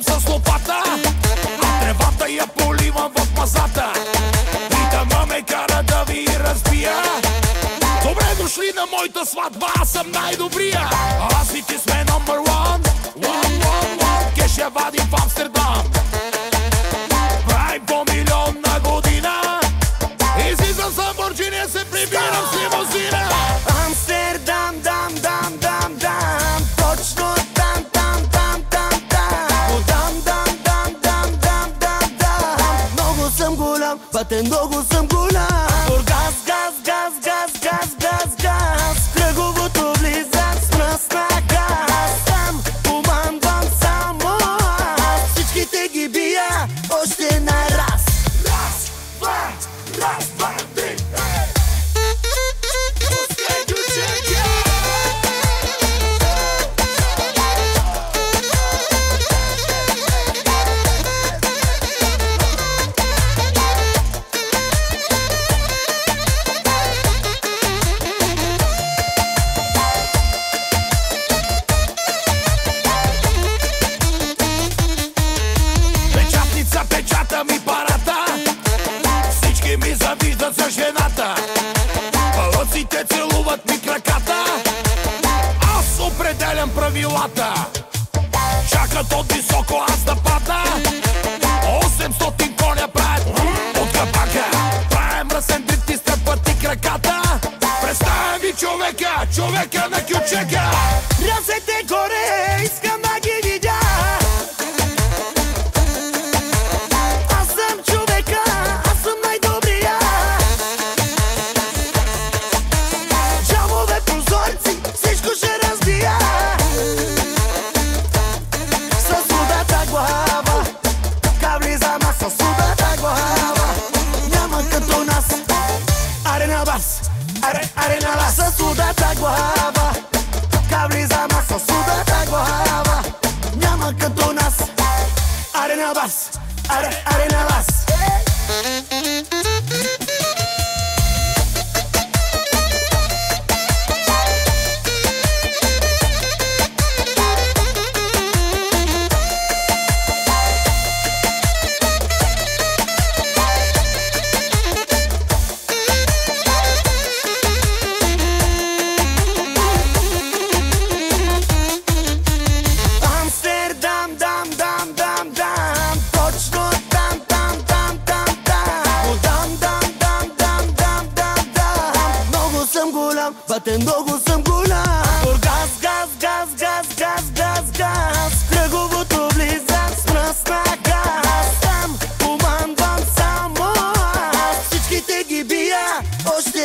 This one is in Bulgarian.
Идвам с лопата, а тревата я поливам в мазата. И тъма ме кара да ви разбия. Добре дошли на моята сватба, аз съм най-добрия. Аз и ти сме номер 1. Кеш я вадим в Амстердам. Правим по милион на година. Излизам с Ламборджини, се прибирам с лимузина. Амстердам, дам, точно там. Много съм голям, пътен много съм голям. Бургас, газ, кръговото влизам с мръсна газ. Там командвам само аз, всичките ги бия още на раз. Раз, два, три. Печата ми парата, всички ми завиждат за жената. Палъците целуват ми краката, аз определям правилата. Чакат от високо аз да падна. 800 коня правят от капака. Правим мръсен дрифт и стръпват ти краката. Представям ви човека на кючека. Ръцете горе, искам да ги видя. Arena las Със удата глава, кабли за маса, с удата глава. Няма като нас. Арена бас, арена лас. Пътен много съм голям. Бургас, газ, кръговото влизам с мръсна газ. Там командвам само аз, всичките ги бия още